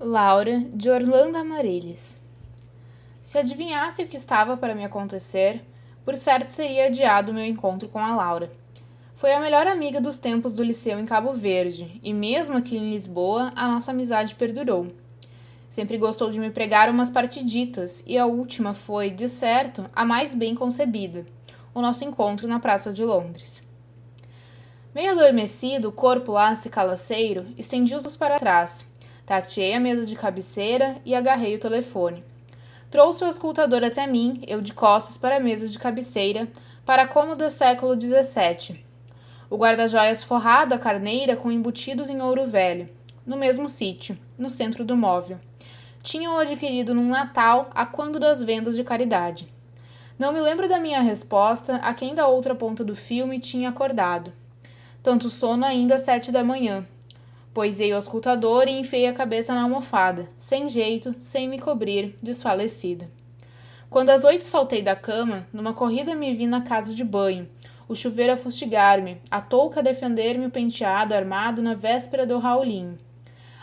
Laura, de Orlando Amaryllis. Se adivinhasse o que estava para me acontecer, por certo seria adiado meu encontro com a Laura. Foi a melhor amiga dos tempos do liceu em Cabo Verde, e mesmo aqui em Lisboa, a nossa amizade perdurou. Sempre gostou de me pregar umas partiditas, e a última foi, de certo, a mais bem concebida, o nosso encontro na Praça de Londres. Meio adormecido, o corpo laço e calaceiro, estendi os para trás, tateei a mesa de cabeceira e agarrei o telefone. Trouxe o escutador até mim, eu de costas para a mesa de cabeceira, para a cômoda século XVII. O guarda-joias forrado a carneira com embutidos em ouro velho, no mesmo sítio, no centro do móvel. Tinham-o adquirido num Natal a quando das vendas de caridade. Não me lembro da minha resposta a quem da outra ponta do fio me tinha acordado. Tanto sono ainda às 7 da manhã. Poisei o auscultador e enfiei a cabeça na almofada, sem jeito, sem me cobrir, desfalecida. Quando às 8 saltei da cama, numa corrida me vi na casa de banho, o chuveiro a fustigar-me, a touca a defender-me o penteado armado na véspera do Raulinho.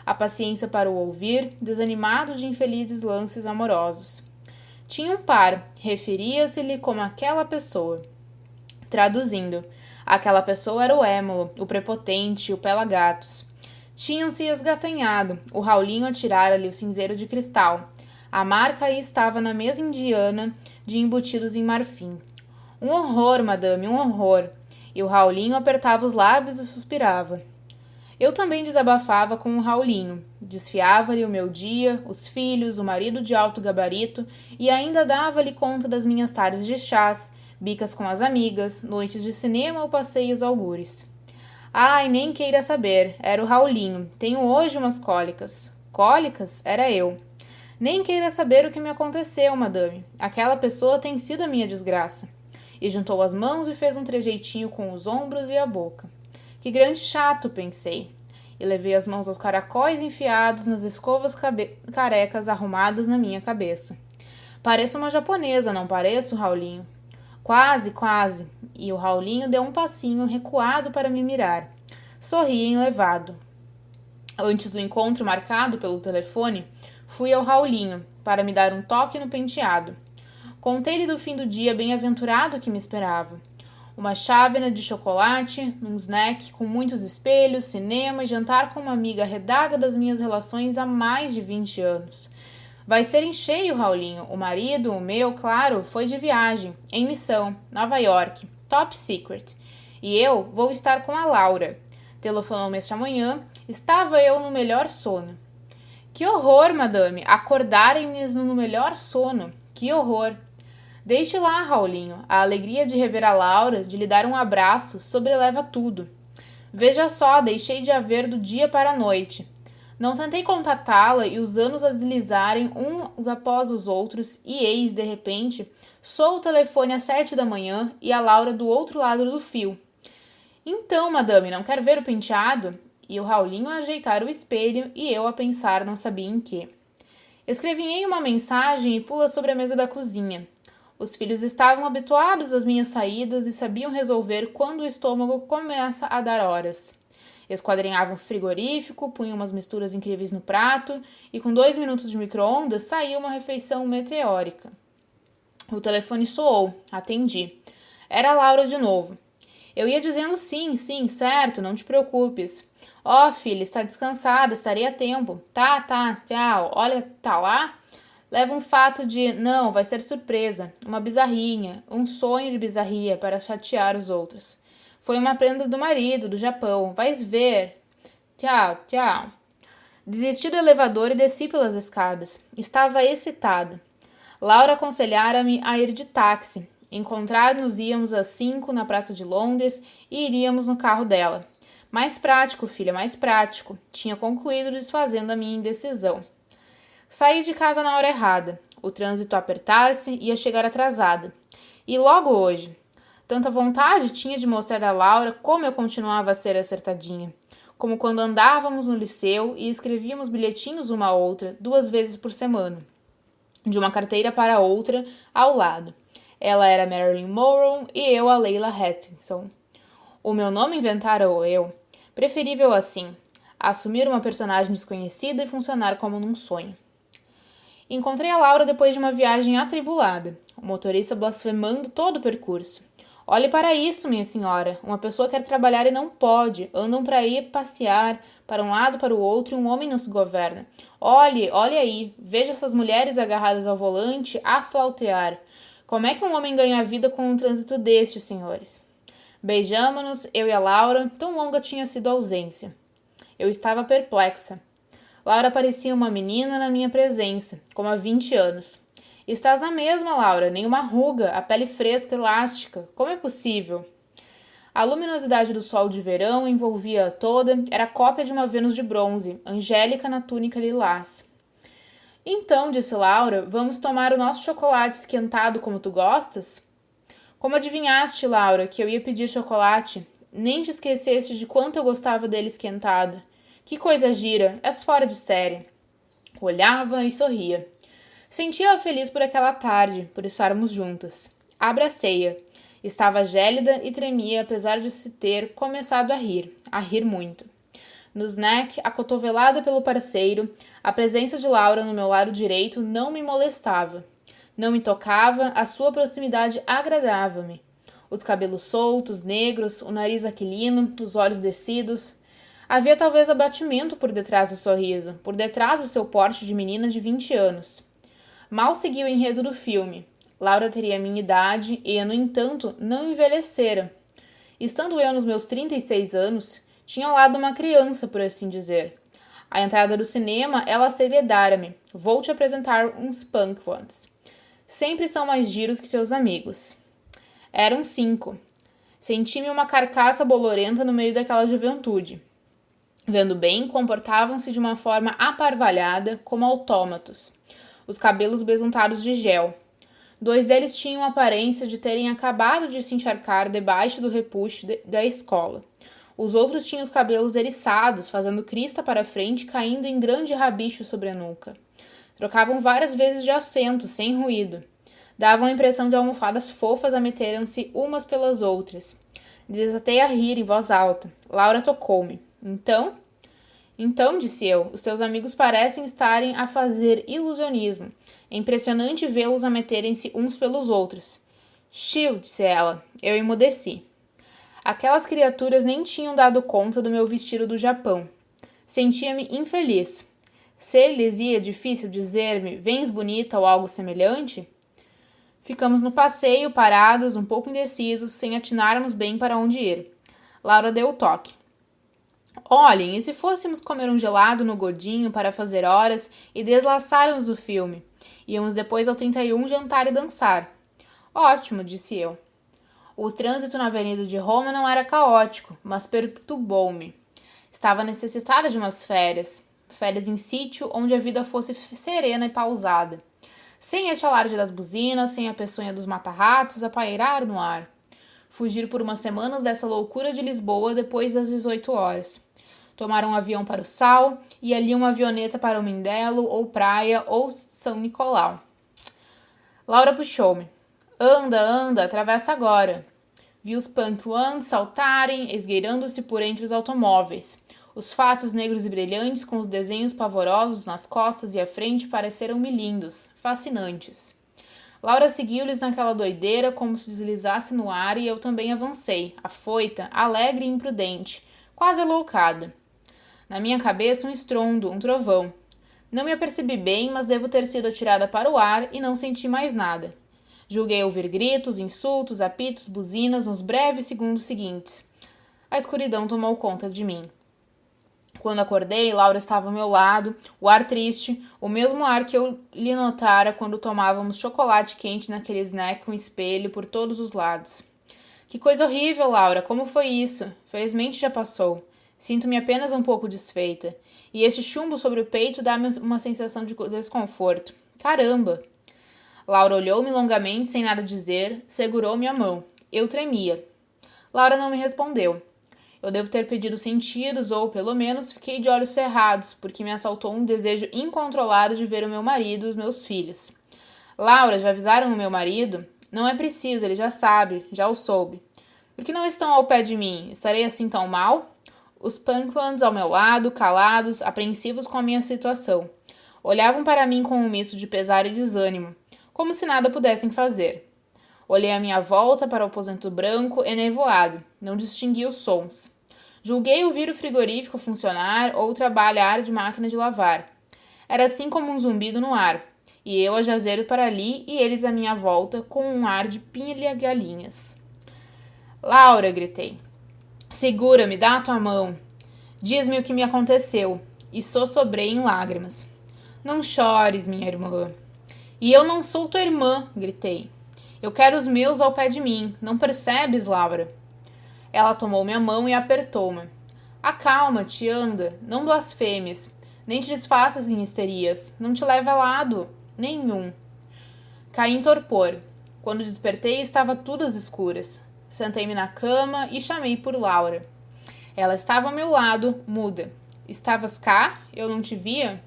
A paciência para o ouvir, desanimado de infelizes lances amorosos. Tinha um par, referia-se-lhe como aquela pessoa. Traduzindo, aquela pessoa era o émulo, o prepotente, o pela-gatos. Tinham-se esgatanhado, o Raulinho atirara-lhe o cinzeiro de cristal. A marca aí estava na mesa indiana de embutidos em marfim. Um horror, madame, um horror. E o Raulinho apertava os lábios e suspirava. Eu também desabafava com o Raulinho. Desfiava-lhe o meu dia, os filhos, o marido de alto gabarito e ainda dava-lhe conta das minhas tardes de chás, bicas com as amigas, noites de cinema ou passeios algures. Ai, nem queira saber, era o Raulinho. Tenho hoje umas cólicas. Cólicas? Era eu. Nem queira saber o que me aconteceu, madame. Aquela pessoa tem sido a minha desgraça. E juntou as mãos e fez um trejeitinho com os ombros e a boca. Que grande chato, pensei. E levei as mãos aos caracóis enfiados nas escovas carecas arrumadas na minha cabeça. Pareço uma japonesa, não pareço, Raulinho? Quase, quase. E o Raulinho deu um passinho recuado para me mirar. Sorri enlevado. Antes do encontro marcado pelo telefone, fui ao Raulinho para me dar um toque no penteado. Contei-lhe do fim do dia bem-aventurado que me esperava. Uma chávena de chocolate, um snack com muitos espelhos, cinema e jantar com uma amiga arredada das minhas relações há mais de 20 anos. Vai ser em cheio, Raulinho. O marido, o meu, claro, foi de viagem, em missão, Nova York, top secret. E eu vou estar com a Laura. Telefonou-me esta manhã, estava eu no melhor sono. Que horror, madame, acordarem-nos no melhor sono. Que horror. Deixe lá, Raulinho. A alegria de rever a Laura, de lhe dar um abraço, sobreleva tudo. Veja só, deixei de a ver do dia para a noite. Não tentei contatá-la e os anos a deslizarem uns após os outros e eis, de repente, soou o telefone às 7 da manhã e a Laura do outro lado do fio. Então, madame, não quer ver o penteado? E o Raulinho a ajeitar o espelho e eu a pensar não sabia em quê. Escrevinhei uma mensagem e pula sobre a mesa da cozinha. Os filhos estavam habituados às minhas saídas e sabiam resolver quando o estômago começa a dar horas. Esquadrinhavam o frigorífico, punham umas misturas incríveis no prato e com 2 minutos de micro-ondas saía uma refeição meteórica. O telefone soou, atendi. Era a Laura de novo. Eu ia dizendo sim, sim, certo, não te preocupes. Ó, filha, está descansada, estarei a tempo. Tá, tchau. Olha, tá lá? Leva um fato de, não, vai ser surpresa, uma bizarrinha, um sonho de bizarria para chatear os outros. Foi uma prenda do marido, do Japão, vais ver. Tchau. Desisti do elevador e desci pelas escadas. Estava excitada. Laura aconselhara-me a ir de táxi. Encontrar-nos-íamos às 5 na Praça de Londres e iríamos no carro dela. Mais prático, filha, mais prático. Tinha concluído desfazendo a minha indecisão. Saí de casa na hora errada. O trânsito a apertar-se ia chegar atrasada. E logo hoje. Tanta vontade tinha de mostrar a Laura como eu continuava a ser acertadinha. Como quando andávamos no liceu e escrevíamos bilhetinhos uma a outra 2 vezes por semana. De uma carteira para outra, ao lado. Ela era Marilyn Monroe e eu a Leila Atkinson. O meu nome inventara-o eu. Preferível assim. assumir uma personagem desconhecida e funcionar como num sonho. Encontrei a Laura depois de uma viagem atribulada, o motorista blasfemando todo o percurso. Olhe para isso, minha senhora. Uma pessoa quer trabalhar e não pode. Andam para ir passear, para um lado, para o outro, e um homem não se governa. Olhe aí. Veja essas mulheres agarradas ao volante a flautear. Como é que um homem ganha a vida com um trânsito destes, senhores? Beijamo-nos, eu e a Laura. Tão longa tinha sido a ausência. Eu estava perplexa. Laura parecia uma menina na minha presença, como há 20 anos. Estás a mesma, Laura, nenhuma ruga, a pele fresca, elástica. Como é possível? A luminosidade do sol de verão envolvia-a toda, era cópia de uma Vênus de bronze, angélica na túnica lilás. Então, disse Laura, vamos tomar o nosso chocolate esquentado como tu gostas? Como adivinhaste, Laura, que eu ia pedir chocolate? Nem te esqueceste de quanto eu gostava dele esquentado. Que coisa gira, és fora de série. Olhava e sorria. Sentia-a feliz por aquela tarde, por estarmos juntas. Abracei-a. Estava gélida e tremia, apesar de se ter começado a rir muito. No snack, acotovelada pelo parceiro, a presença de Laura no meu lado direito não me molestava. Não me tocava, a sua proximidade agradava-me. Os cabelos soltos, negros, o nariz aquilino, os olhos descidos. Havia talvez abatimento por detrás do sorriso, por detrás do seu porte de menina de 20 anos. Mal segui o enredo do filme. Laura teria a minha idade e, no entanto, não envelhecera. Estando eu nos meus 36 anos, tinha ao lado uma criança, por assim dizer. À entrada do cinema, ela segredara-me. Vou te apresentar uns punk ones. Sempre são mais giros que teus amigos. Eram 5. Senti-me uma carcaça bolorenta no meio daquela juventude. Vendo bem, comportavam-se de uma forma aparvalhada, como autômatos. Os cabelos besuntados de gel. 2 deles tinham a aparência de terem acabado de se encharcar debaixo do repuxo da escola. Os outros tinham os cabelos eriçados, fazendo crista para frente, caindo em grande rabicho sobre a nuca. Trocavam várias vezes de assento, sem ruído. Davam a impressão de almofadas fofas a meterem-se umas pelas outras. Desatei a rir em voz alta. Laura tocou-me. Então, disse eu, os teus amigos parecem estarem a fazer ilusionismo. É impressionante vê-los a meterem-se uns pelos outros. Chiu, disse ela. Eu emudeci. Aquelas criaturas nem tinham dado conta do meu vestido do Japão. Sentia-me infeliz. Ser-lhes ia difícil dizer-me, vens bonita ou algo semelhante? Ficamos no passeio, parados, um pouco indecisos, sem atinarmos bem para onde ir. Laura deu o toque. Olhem, e se fôssemos comer um gelado no Godinho para fazer horas e deslaçarmos o filme? Íamos depois ao 31 jantar e dançar. Ótimo, disse eu. O trânsito na Avenida de Roma não era caótico, mas perturbou-me. Estava necessitada de umas férias em sítio onde a vida fosse serena e pausada. Sem este alarde das buzinas, sem a peçonha dos mata-ratos a pairar no ar. Fugir por umas semanas dessa loucura de Lisboa depois das 18 horas. Tomar um avião para o Sal e ali uma avioneta para o Mindelo, ou Praia, ou São Nicolau. Laura puxou-me. Anda, atravessa agora. Vi os punk ones saltarem, esgueirando-se por entre os automóveis. Os fatos negros e brilhantes com os desenhos pavorosos nas costas e à frente pareceram-me lindos, fascinantes. Laura seguiu-lhes naquela doideira como se deslizasse no ar e eu também avancei, afoita, alegre e imprudente, quase loucada. Na minha cabeça um estrondo, um trovão. Não me apercebi bem, mas devo ter sido atirada para o ar e não senti mais nada. Julguei ouvir gritos, insultos, apitos, buzinas nos breves segundos seguintes. A escuridão tomou conta de mim. Quando acordei, Laura estava ao meu lado, o ar triste, o mesmo ar que eu lhe notara quando tomávamos chocolate quente naquele snack com espelho por todos os lados. Que coisa horrível, Laura, como foi isso? Felizmente já passou. Sinto-me apenas um pouco desfeita. E este chumbo sobre o peito dá-me uma sensação de desconforto. Caramba! Laura olhou-me longamente, sem nada dizer, segurou-me a mão. Eu tremia. Laura não me respondeu. Eu devo ter pedido sentidos ou, pelo menos, fiquei de olhos cerrados, porque me assaltou um desejo incontrolado de ver o meu marido e os meus filhos. Laura, já avisaram o meu marido? Não é preciso, ele já sabe, já o soube. Por que não estão ao pé de mim? Estarei assim tão mal? Os Punkwans ao meu lado, calados, apreensivos com a minha situação. Olhavam para mim com um misto de pesar e desânimo, como se nada pudessem fazer. Olhei à minha volta para o aposento branco e nevoado. Não distingui os sons. Julguei ouvir o frigorífico funcionar ou trabalhar de máquina de lavar. Era assim como um zumbido no ar, e eu a jazer para ali e eles à minha volta com um ar de pilha-galinhas. Laura, gritei. Segura-me, dá a tua mão. Diz-me o que me aconteceu. E sossobrei em lágrimas. Não chores, minha irmã. E eu não sou tua irmã, gritei. Eu quero os meus ao pé de mim. Não percebes, Laura? Ela tomou minha mão e apertou-me. Acalma-te, anda. Não blasfemes. Nem te desfaças em histerias. Não te leve a lado nenhum. Caí em torpor. Quando despertei, estava tudo às escuras. Sentei-me na cama e chamei por Laura. Ela estava ao meu lado, muda. Estavas cá? Eu não te via?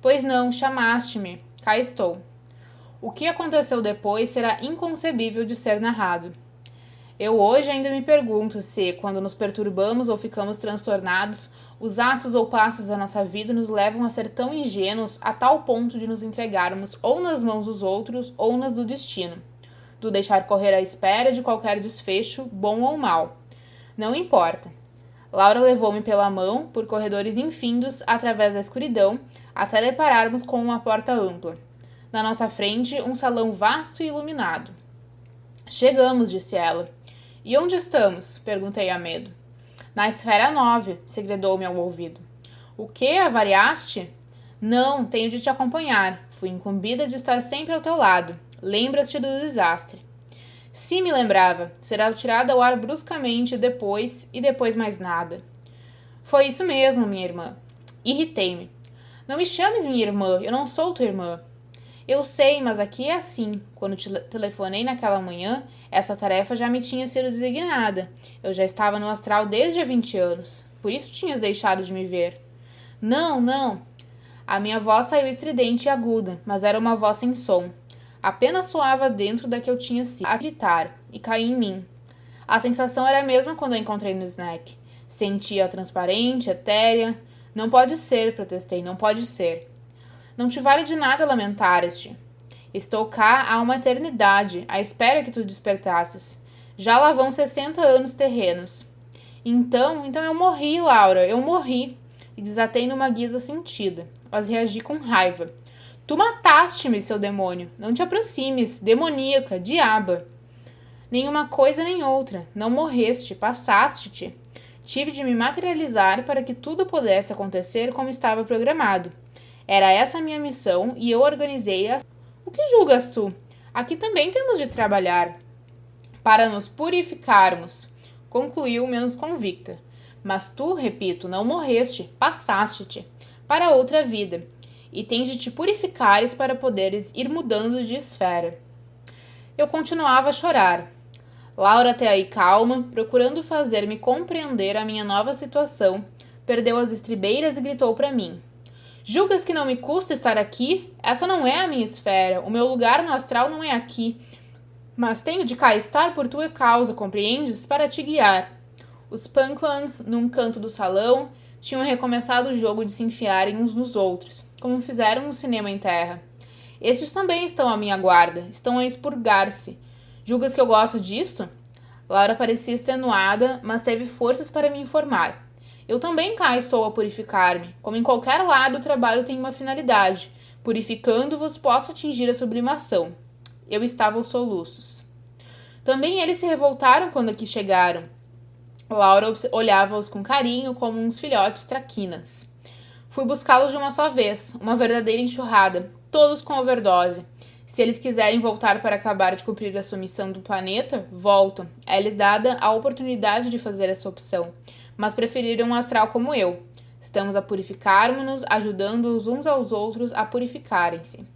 Pois não, chamaste-me. Cá estou. O que aconteceu depois será inconcebível de ser narrado. Eu hoje ainda me pergunto se, quando nos perturbamos ou ficamos transtornados, os atos ou passos da nossa vida nos levam a ser tão ingênuos a tal ponto de nos entregarmos ou nas mãos dos outros ou nas do destino, do deixar correr à espera de qualquer desfecho, bom ou mau. Não importa. Laura levou-me pela mão por corredores infindos através da escuridão até depararmos com uma porta ampla. Na nossa frente, um salão vasto e iluminado. Chegamos, disse ela. E onde estamos? Perguntei a medo. Na esfera 9, segredou-me ao ouvido. O que? Avariaste? Não, tenho de te acompanhar. Fui incumbida de estar sempre ao teu lado. Lembras-te do desastre. Sim, me lembrava. Será tirada ao ar bruscamente depois e depois mais nada. Foi isso mesmo, minha irmã. Irritei-me. Não me chames minha irmã, eu não sou tua irmã. Eu sei, mas aqui é assim. Quando te telefonei naquela manhã, essa tarefa já me tinha sido designada. Eu já estava no astral desde há 20 anos. Por isso tinhas deixado de me ver. Não, não. A minha voz saiu estridente e aguda, mas era uma voz sem som. Apenas soava dentro da que eu tinha sido a gritar, e caía em mim. A sensação era a mesma quando a encontrei no snack. Sentia-a transparente, etérea. Não pode ser, protestei, não pode ser. Não te vale de nada lamentar-te. Estou cá há uma eternidade, à espera que tu despertasses. Já lá vão 60 anos terrenos. Então eu morri, Laura, eu morri. E desatei numa guisa sentida, mas reagi com raiva. Tu mataste-me, seu demônio. Não te aproximes, demoníaca, diaba. Nenhuma coisa nem outra. Não morreste, passaste-te. Tive de me materializar para que tudo pudesse acontecer como estava programado. Era essa a minha missão e eu organizei-a. O que julgas tu? Aqui também temos de trabalhar. Para nos purificarmos, concluiu menos convicta. Mas tu, repito, não morreste, passaste-te para outra vida. E tens de te purificares para poderes ir mudando de esfera. Eu continuava a chorar. Laura, até aí calma, procurando fazer-me compreender a minha nova situação, perdeu as estribeiras e gritou para mim. Julgas que não me custa estar aqui? Essa não é a minha esfera. O meu lugar no astral não é aqui. Mas tenho de cá estar por tua causa, compreendes? Para te guiar. Os Punkwans, num canto do salão, tinham recomeçado o jogo de se enfiarem uns nos outros, como fizeram no cinema em terra. Estes também estão à minha guarda, estão a expurgar-se. Julgas que eu gosto disto? Laura parecia extenuada, mas teve forças para me informar. Eu também cá estou a purificar-me. Como em qualquer lado, o trabalho tem uma finalidade. Purificando-vos, posso atingir a sublimação. Eu estava aos soluços. Também eles se revoltaram quando aqui chegaram. Laura olhava-os com carinho, como uns filhotes traquinas. Fui buscá-los de uma só vez, uma verdadeira enxurrada, todos com overdose. Se eles quiserem voltar para acabar de cumprir a sua missão do planeta, voltam. É-lhes dada a oportunidade de fazer essa opção. Mas preferiram um astral como eu. Estamos a purificar-nos, ajudando-os uns aos outros a purificarem-se.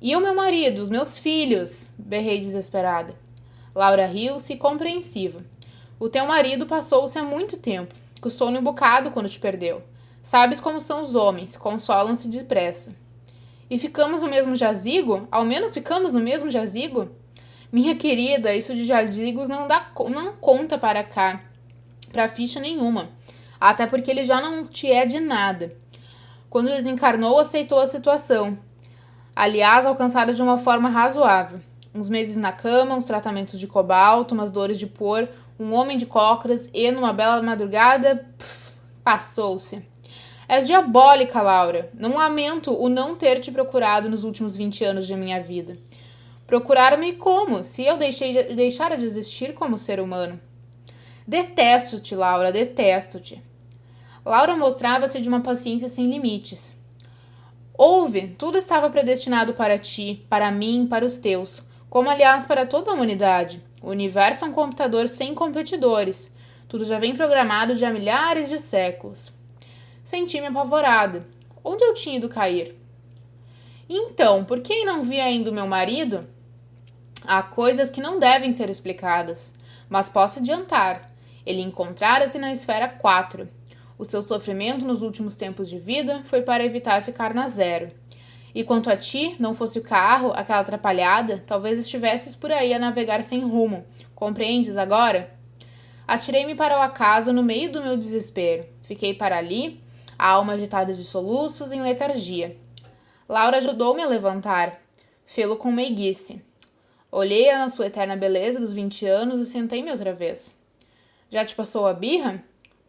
E o meu marido, os meus filhos? Berrei desesperada. Laura riu-se, compreensiva. O teu marido passou-se há muito tempo. Custou-lhe um bocado quando te perdeu. Sabes como são os homens, consolam-se depressa. E ficamos no mesmo jazigo? Ao menos ficamos no mesmo jazigo? Minha querida, isso de jazigos não conta para cá. Pra ficha nenhuma. Até porque ele já não te é de nada. Quando desencarnou, aceitou a situação. Aliás, alcançada de uma forma razoável. Uns meses na cama, uns tratamentos de cobalto, umas dores de pôr, um homem de cócoras e, numa bela madrugada, passou-se. És diabólica, Laura. Não lamento o não ter te procurado nos últimos 20 anos de minha vida. Procurar-me como, se eu deixara de existir como ser humano? Detesto-te, Laura, detesto-te. Laura mostrava-se de uma paciência sem limites. Ouve, tudo estava predestinado para ti, para mim, para os teus, como aliás para toda a humanidade. O universo é um computador sem competidores. Tudo já vem programado de há milhares de séculos. Senti-me apavorada. Onde eu tinha ido cair? Então, por que não vi ainda o meu marido? Há coisas que não devem ser explicadas, mas posso adiantar. Ele encontrara-se na esfera 4. O seu sofrimento nos últimos tempos de vida foi para evitar ficar na 0. E quanto a ti, não fosse o carro, aquela atrapalhada, talvez estivesses por aí a navegar sem rumo. Compreendes agora? Atirei-me para o acaso no meio do meu desespero. Fiquei para ali, a alma agitada de soluços, em letargia. Laura ajudou-me a levantar. Fê-lo com meiguice. Olhei-a na sua eterna beleza dos 20 anos e sentei-me outra vez. Já te passou a birra?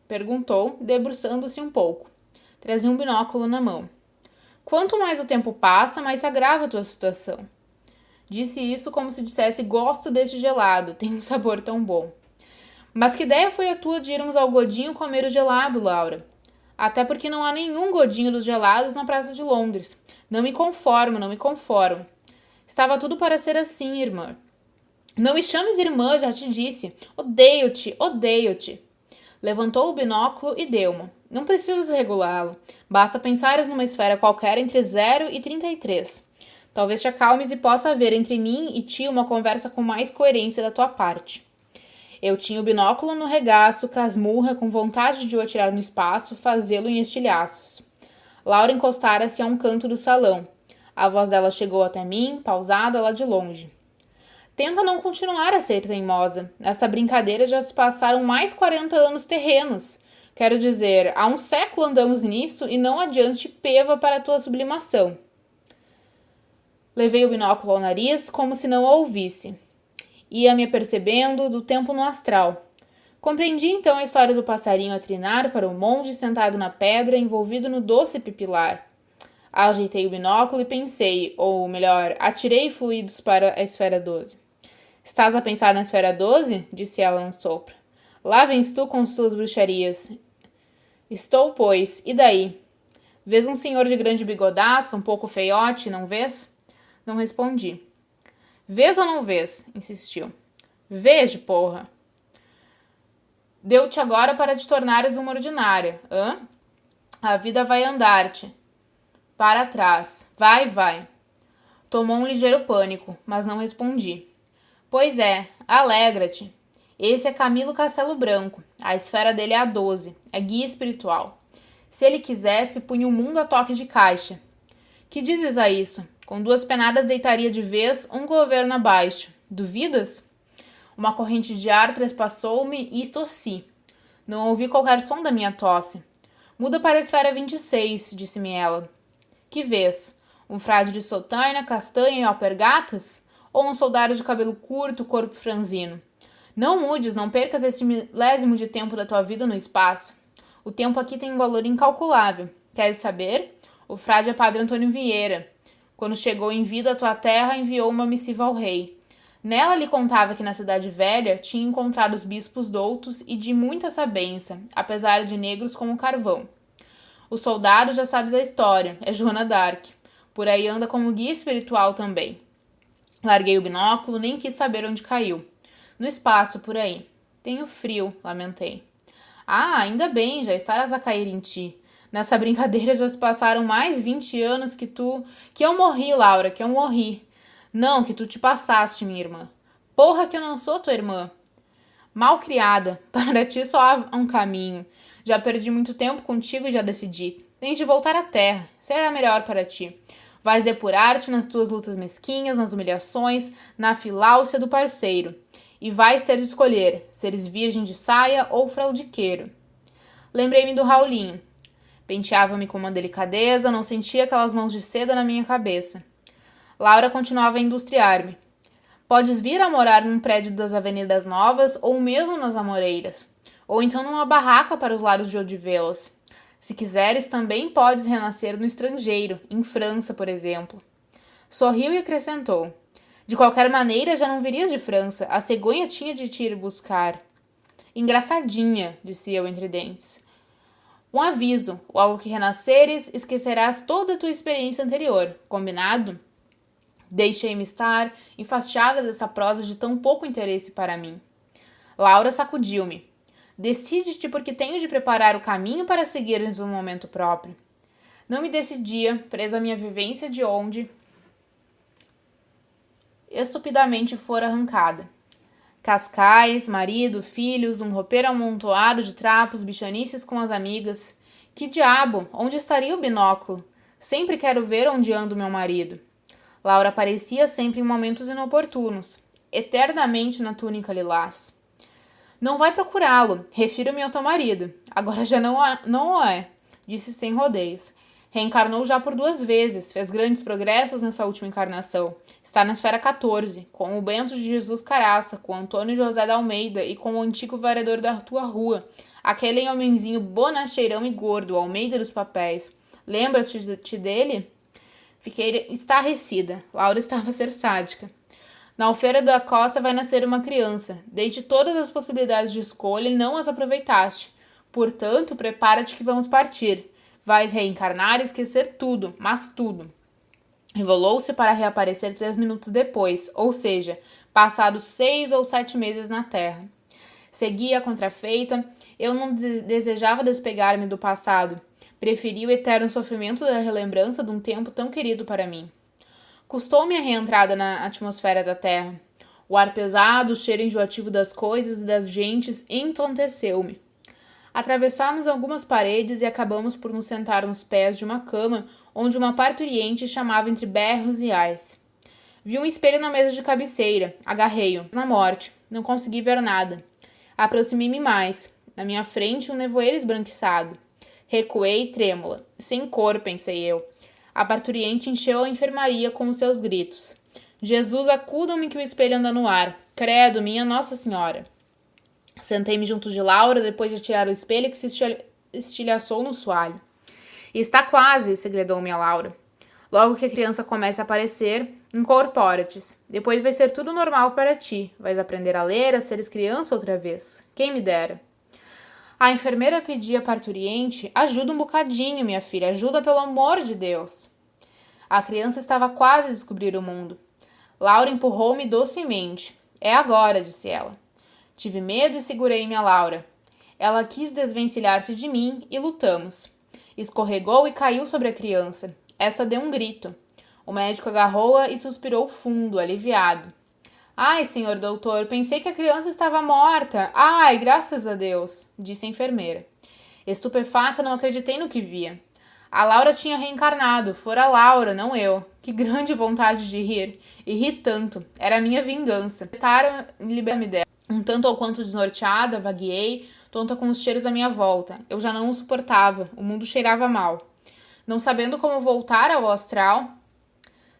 Perguntou, debruçando-se um pouco. Trazia um binóculo na mão. Quanto mais o tempo passa, mais se agrava a tua situação. Disse isso como se dissesse: gosto deste gelado, tem um sabor tão bom. Mas que ideia foi a tua de irmos ao Godinho comer o gelado, Laura? Até porque não há nenhum Godinho dos gelados na Praça de Londres. Não me conformo, não me conformo. Estava tudo para ser assim, irmã. Não me chames irmã, já te disse. Odeio-te, odeio-te. Levantou o binóculo e deu-mo. Não precisas regulá-lo. Basta pensares numa esfera qualquer entre 0 e 33. Talvez te acalmes e possa haver entre mim e ti uma conversa com mais coerência da tua parte. Eu tinha o binóculo no regaço, casmurra, com vontade de o atirar no espaço, fazê-lo em estilhaços. Laura encostara-se a um canto do salão. A voz dela chegou até mim, pausada lá de longe. Tenta não continuar a ser teimosa. Nessa brincadeira já se passaram mais 40 anos terrenos. Quero dizer, há um século andamos nisso e não adiante peva para a tua sublimação. Levei o binóculo ao nariz como se não o ouvisse. Ia-me apercebendo do tempo no astral. Compreendi então a história do passarinho a trinar para o monge sentado na pedra, envolvido no doce pipilar. Ajeitei o binóculo e pensei, ou melhor, atirei fluidos para a esfera 12. Estás a pensar na esfera 12? Disse ela num sopro. Lá vens tu com suas bruxarias. Estou, pois, e daí? Vês um senhor de grande bigodaço, um pouco feiote, não vês? Não respondi. Vês ou não vês? Insistiu. Vejo, porra. Deu-te agora para te tornares uma ordinária. Hã? A vida vai andar-te. Para trás. Vai, vai. Tomou um ligeiro pânico, mas não respondi. Pois é, alegra-te. Esse é Camilo Castelo Branco. A esfera dele é a 12. É guia espiritual. Se ele quisesse, punha o mundo a toque de caixa. Que dizes a isso? Com 2 penadas deitaria de vez um governo abaixo. Duvidas? Uma corrente de ar trespassou-me e tossi. Não ouvi qualquer som da minha tosse. Muda para a esfera 26, disse-me ela. Que vês? Um frade de sotaina, castanha e alpergatas? Ou um soldado de cabelo curto, corpo franzino? Não mudes, não percas este milésimo de tempo da tua vida no espaço. O tempo aqui tem um valor incalculável. Queres saber? O frade é Padre Antônio Vieira. Quando chegou em vida à tua terra, enviou uma missiva ao rei. Nela lhe contava que na Cidade Velha tinha encontrado os bispos doutos e de muita sabença, apesar de negros como carvão. O soldado, já sabes a história, é Joana d'Arc. Por aí anda como guia espiritual também. Larguei o binóculo, nem quis saber onde caiu. No espaço, por aí. Tenho frio, lamentei. Ah, ainda bem, já estarás a cair em ti. Nessa brincadeira já se passaram mais 20 anos que eu morri, Laura, que eu morri. Não, que tu te passaste, minha irmã. Porra que eu não sou tua irmã. Mal criada, para ti só há um caminho. Já perdi muito tempo contigo e já decidi. Tens de voltar à terra, será melhor para ti. Vais depurar-te nas tuas lutas mesquinhas, nas humilhações, na filáucia do parceiro. E vais ter de escolher, seres virgem de saia ou fraudiqueiro. Lembrei-me do Raulinho. Penteava-me com uma delicadeza, não sentia aquelas mãos de seda na minha cabeça. Laura continuava a industriar-me. Podes vir a morar num prédio das Avenidas Novas ou mesmo nas Amoreiras, ou então numa barraca para os lares de Odivelas. Se quiseres, também podes renascer no estrangeiro, em França, por exemplo. Sorriu e acrescentou. De qualquer maneira, já não virias de França. A cegonha tinha de te ir buscar. Engraçadinha, disse eu entre dentes. Um aviso, logo que renasceres, esquecerás toda a tua experiência anterior. Combinado? Deixei-me estar, enfastiada dessa prosa de tão pouco interesse para mim. Laura sacudiu-me. Decide-te porque tenho de preparar o caminho para seguires no momento próprio. Não me decidia, presa à minha vivência de onde estupidamente fora arrancada. Cascais, marido, filhos, um roupeiro amontoado de trapos, bichanices com as amigas. Que diabo? Onde estaria o binóculo? Sempre quero ver onde anda o meu marido. Laura aparecia sempre em momentos inoportunos, eternamente na túnica lilás. Não vai procurá-lo, refiro-me ao teu marido. Agora já não o é, disse sem rodeios. Reencarnou já por 2 vezes, fez grandes progressos nessa última encarnação. Está na esfera 14, com o Bento de Jesus Caraça, com Antônio José da Almeida e com o antigo vereador da tua rua, aquele homenzinho bonacheirão e gordo, Almeida dos Papéis. Lembras-te dele? Fiquei estarrecida. Laura estava a ser sádica. Na Alfeira da Costa vai nascer uma criança. Dei-te todas as possibilidades de escolha e não as aproveitaste. Portanto, prepara-te que vamos partir. Vais reencarnar e esquecer tudo, mas tudo. Revolou-se para reaparecer 3 minutos depois, ou seja, passados 6 ou 7 meses na Terra. Seguia a contrafeita, eu não desejava despegar-me do passado. Preferi o eterno sofrimento da relembrança de um tempo tão querido para mim. Custou-me a reentrada na atmosfera da Terra. O ar pesado, o cheiro enjoativo das coisas e das gentes entonteceu-me. Atravessamos algumas paredes e acabamos por nos sentar nos pés de uma cama onde uma parturiente chamava entre berros e ais. Vi um espelho na mesa de cabeceira. Agarrei-o. Na morte. Não consegui ver nada. Aproximei-me mais. Na minha frente, um nevoeiro esbranquiçado. Recuei, trêmula. Sem cor, pensei eu. A parturiente encheu a enfermaria com os seus gritos. Jesus, acudam-me que o espelho anda no ar. Credo, minha Nossa Senhora. Sentei-me junto de Laura depois de tirar o espelho que se estilhaçou no soalho. Está quase, segredou-me a Laura. Logo que a criança comece a aparecer, incorpora-te. Depois vai ser tudo normal para ti. Vais aprender a ler, a seres criança outra vez. Quem me dera. A enfermeira pedia à parturiente, ajuda um bocadinho, minha filha, ajuda pelo amor de Deus. A criança estava quase a descobrir o mundo. Laura empurrou-me docemente. É agora, disse ela. Tive medo e segurei-me a Laura. Ela quis desvencilhar-se de mim e lutamos. Escorregou e caiu sobre a criança. Essa deu um grito. O médico agarrou-a e suspirou fundo, aliviado. Ai, senhor doutor, pensei que a criança estava morta. Ai, graças a Deus, disse a enfermeira. Estupefata, não acreditei no que via. A Laura tinha reencarnado. Fora a Laura, não eu. Que grande vontade de rir. E ri tanto. Era a minha vingança. Libertaram-me dela. Um tanto ou quanto desnorteada, vagueei, tonta com os cheiros à minha volta. Eu já não o suportava, o mundo cheirava mal. Não sabendo como voltar ao astral,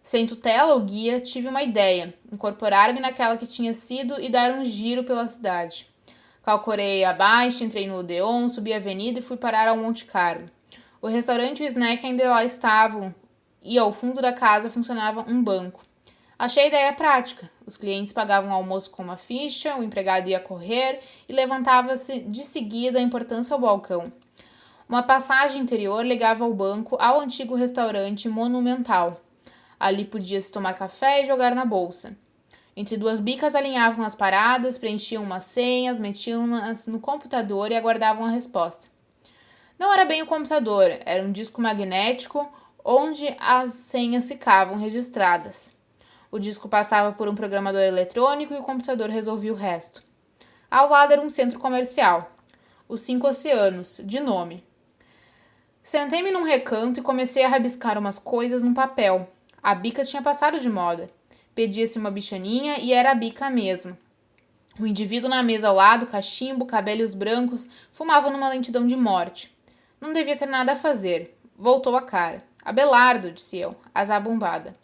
sem tutela ou guia, tive uma ideia, incorporar-me naquela que tinha sido e dar um giro pela cidade. Calcorei abaixo, entrei no Odeon, subi a avenida e fui parar ao Monte Carlo. O restaurante e o snack ainda lá estavam, e ao fundo da casa funcionava um banco. Achei a ideia prática. Os clientes pagavam o almoço com uma ficha, o empregado ia correr e levantava-se de seguida a importância ao balcão. Uma passagem interior ligava o banco ao antigo restaurante monumental. Ali podia-se tomar café e jogar na bolsa. Entre 2 bicas alinhavam as paradas, preenchiam umas senhas, metiam-nas no computador e aguardavam a resposta. Não era bem o computador, era um disco magnético onde as senhas ficavam registradas. O disco passava por um programador eletrônico e o computador resolvia o resto. Ao lado era um centro comercial. Os 5 Oceanos, de nome. Sentei-me num recanto e comecei a rabiscar umas coisas num papel. A bica tinha passado de moda. Pedia-se uma bichaninha e era a bica mesmo. O indivíduo na mesa ao lado, cachimbo, cabelos brancos, fumava numa lentidão de morte. Não devia ter nada a fazer. Voltou a cara. Abelardo, disse eu, azabumbada.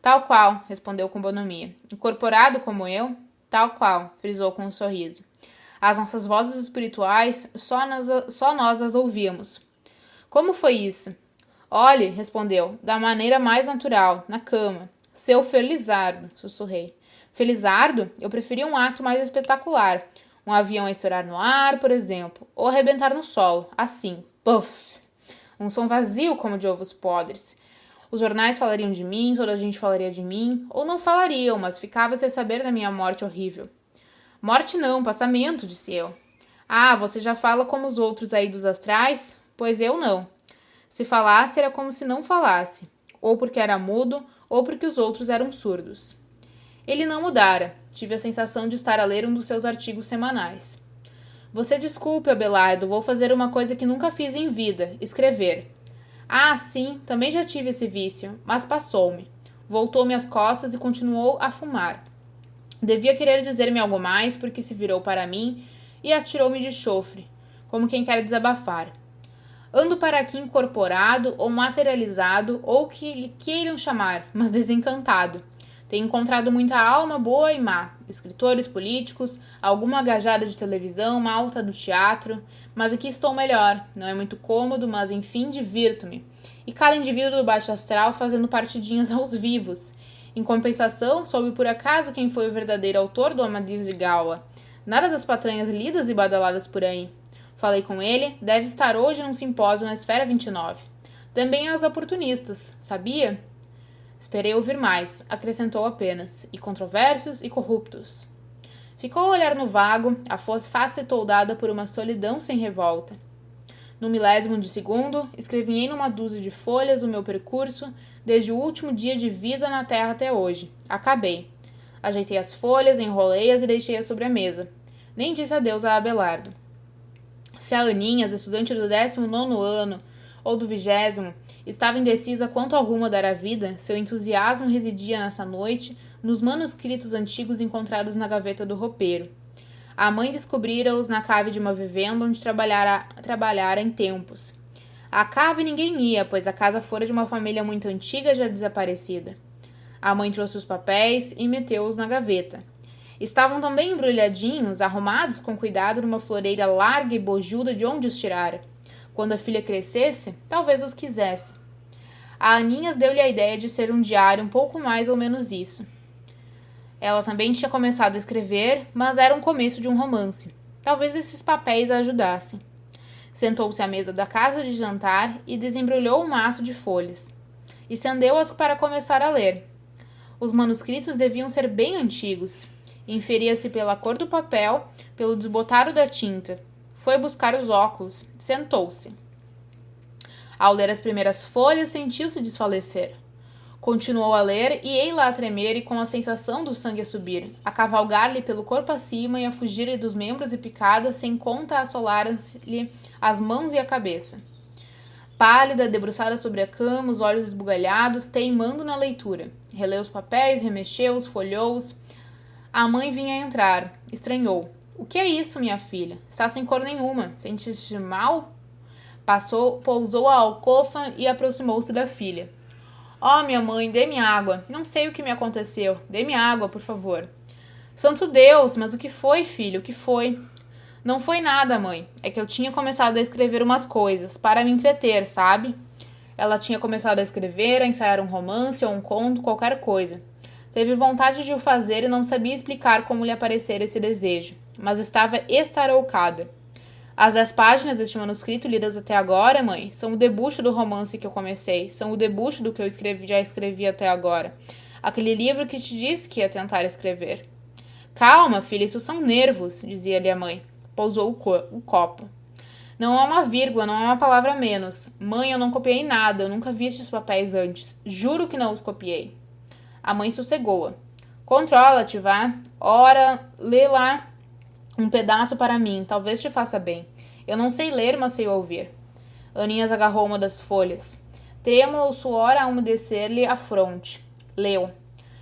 Tal qual, respondeu com bonomia. Incorporado como eu? Tal qual, frisou com um sorriso. As nossas vozes espirituais, só nós as ouvíamos. Como foi isso? Olhe, respondeu, da maneira mais natural, na cama. Seu Felizardo, sussurrei. Felizardo? Eu preferia um ato mais espetacular. Um avião a estourar no ar, por exemplo, ou arrebentar no solo, assim, puff. Um som vazio como de ovos podres. Os jornais falariam de mim, toda a gente falaria de mim, ou não falariam, mas ficava sem saber da minha morte horrível. Morte não, passamento, disse eu. Ah, você já fala como os outros aí dos astrais? Pois eu não. Se falasse, era como se não falasse, ou porque era mudo, ou porque os outros eram surdos. Ele não mudara. Tive a sensação de estar a ler um dos seus artigos semanais. Você desculpe, Abelardo, vou fazer uma coisa que nunca fiz em vida, escrever. Ah, sim, também já tive esse vício, mas passou-me. Voltou-me às costas e continuou a fumar. Devia querer dizer-me algo mais, porque se virou para mim e atirou-me de chofre, como quem quer desabafar. Ando para aqui incorporado ou materializado, ou que lhe queiram chamar, mas desencantado. Tenho encontrado muita alma boa e má, escritores políticos, alguma agajada de televisão, uma alta do teatro, mas aqui estou melhor, não é muito cômodo, mas enfim divirto-me. E cada indivíduo do baixo astral fazendo partidinhas aos vivos. Em compensação, soube por acaso quem foi o verdadeiro autor do Amadis de Gaula. Nada das patranhas lidas e badaladas por aí. Falei com ele, deve estar hoje num simpósio na Esfera 29. Também as oportunistas, sabia? Esperei ouvir mais, acrescentou apenas, e controversos e corruptos. Ficou a olhar no vago, a face toldada por uma solidão sem revolta. No milésimo de segundo, escrevinhei numa dúzia de folhas o meu percurso, desde o último dia de vida na Terra até hoje. Acabei. Ajeitei as folhas, enrolei-as e deixei-as sobre a mesa. Nem disse adeus a Abelardo. Se a Aninhas, estudante do 19º ano, ou do 20º, estava indecisa quanto ao rumo a dar à vida, seu entusiasmo residia nessa noite nos manuscritos antigos encontrados na gaveta do roupeiro. A mãe descobrira-os na cave de uma vivenda onde trabalhara em tempos. À cave ninguém ia, pois a casa fora de uma família muito antiga já desaparecida. A mãe trouxe os papéis e meteu-os na gaveta. Estavam também embrulhadinhos, arrumados com cuidado numa floreira larga e bojuda de onde os tirara. Quando a filha crescesse, talvez os quisesse. A Aninhas deu-lhe a ideia de ser um diário um pouco mais ou menos isso. Ela também tinha começado a escrever, mas era um começo de um romance. Talvez esses papéis a ajudassem. Sentou-se à mesa da casa de jantar e desembrulhou um maço de folhas. Estendeu-as para começar a ler. Os manuscritos deviam ser bem antigos. Inferia-se pela cor do papel, pelo desbotado da tinta. Foi buscar os óculos. Sentou-se. Ao ler as primeiras folhas, sentiu-se desfalecer. Continuou a ler e ei-la a tremer e com a sensação do sangue a subir, a cavalgar-lhe pelo corpo acima e a fugir-lhe dos membros e picadas, sem conta assolaram-lhe as mãos e a cabeça. Pálida, debruçada sobre a cama, os olhos esbugalhados, teimando na leitura. Releu os papéis, remexeu-os, folhou-os. A mãe vinha entrar. Estranhou. O que é isso, minha filha? Está sem cor nenhuma. Sentiste mal? Pousou a alcova e aproximou-se da filha. Oh, minha mãe, dê-me água. Não sei o que me aconteceu. Dê-me água, por favor. Santo Deus, mas o que foi, filho? O que foi? Não foi nada, mãe. É que eu tinha começado a escrever umas coisas, para me entreter, sabe? Ela tinha começado a escrever, a ensaiar um romance ou um conto, qualquer coisa. Teve vontade de o fazer e não sabia explicar como lhe aparecera esse desejo, mas estava estaroucada. As 10 páginas deste manuscrito lidas até agora, mãe, são o debuxo do romance que eu comecei, são o debuxo do que eu já escrevi até agora. Aquele livro que te disse que ia tentar escrever. Calma, filha, isso são nervos, dizia-lhe a mãe. Pousou o copo. Não há uma vírgula, não há uma palavra a menos. Mãe, eu não copiei nada, eu nunca vi estes papéis antes. Juro que não os copiei. A mãe sossegou-a. Controla-te, vá. Ora, lê lá um pedaço para mim, talvez te faça bem. Eu não sei ler, mas sei ouvir. Aninhas agarrou uma das folhas. Trêmula o suor a umedecer-lhe a fronte. Leu.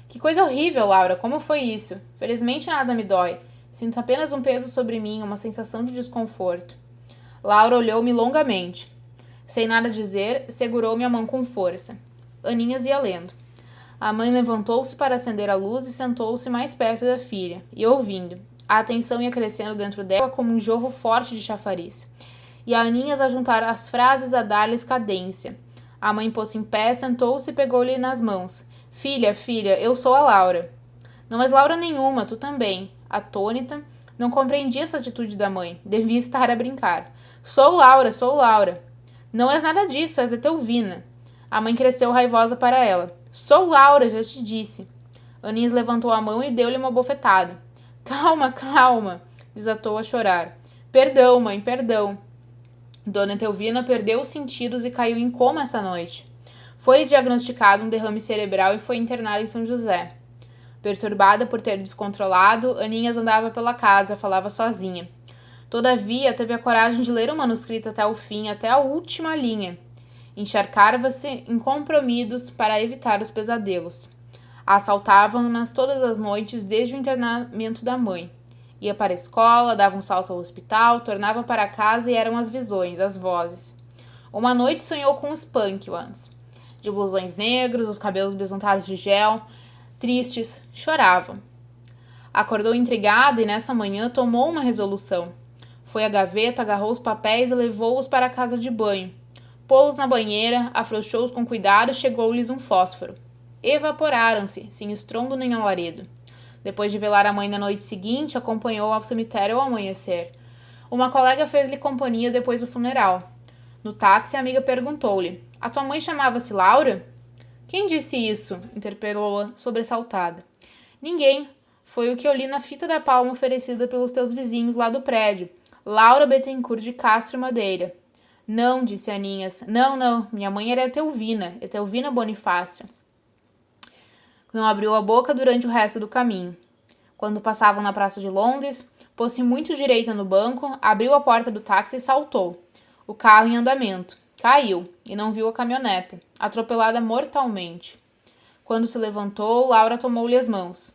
Que coisa horrível, Laura, como foi isso? Felizmente nada me dói. Sinto apenas um peso sobre mim, uma sensação de desconforto. Laura olhou-me longamente. Sem nada dizer, segurou minha mão com força. Aninhas ia lendo. A mãe levantou-se para acender a luz e sentou-se mais perto da filha, e ouvindo. A atenção ia crescendo dentro dela como um jorro forte de chafariz. E a Aninhas a juntar as frases a dar-lhes cadência. A mãe pôs-se em pé, sentou-se e pegou-lhe nas mãos. Filha, eu sou a Laura. Não és Laura nenhuma, tu também. Atônita, não compreendia essa atitude da mãe. Devia estar a brincar. Sou Laura. Não és nada disso, és Etelvina. A mãe cresceu raivosa para ela. Sou Laura, já te disse. Aninhas levantou a mão e deu-lhe uma bofetada. Calma, desatou a chorar. Perdão, mãe, perdão. Dona Etelvina perdeu os sentidos e caiu em coma essa noite. Foi-lhe diagnosticado um derrame cerebral e foi internada em São José. Perturbada por ter descontrolado, Aninhas andava pela casa, falava sozinha. Todavia, teve a coragem de ler o manuscrito até o fim, até a última linha. Encharcava-se em compromissos para evitar os pesadelos. Assaltavam-nas todas as noites desde o internamento da mãe. Ia para a escola, dava um salto ao hospital, tornava para casa e eram as visões, as vozes. Uma noite sonhou com os Punkwans, de blusões negros, os cabelos besuntados de gel, tristes, choravam. Acordou intrigada e nessa manhã tomou uma resolução. Foi à gaveta, agarrou os papéis e levou-os para a casa de banho. Pô-los na banheira, afrouxou-os com cuidado e chegou-lhes um fósforo. Evaporaram-se, sem estrondo nem alarido. Depois de velar a mãe na noite seguinte, acompanhou ao cemitério ao amanhecer. Uma colega fez-lhe companhia depois do funeral. No táxi, a amiga perguntou-lhe: A tua mãe chamava-se Laura? Quem disse isso? Interpelou-a, sobressaltada. Ninguém. Foi o que eu li na fita da palma oferecida pelos teus vizinhos lá do prédio. Laura Bettencourt de Castro Madeira. Não, disse Aninhas. Não. Minha mãe era Etelvina Bonifácio. Não abriu a boca durante o resto do caminho. Quando passavam na Praça de Londres, pôs-se muito direita no banco, abriu a porta do táxi e saltou. O carro em andamento. Caiu e não viu a caminhonete, atropelada mortalmente. Quando se levantou, Laura tomou-lhe as mãos.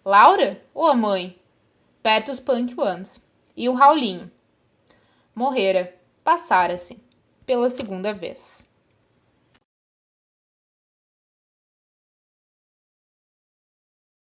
Laura? Ou a mãe? Perto os Punkwans. E o Raulinho? Morrera. Passara-se. Pela segunda vez.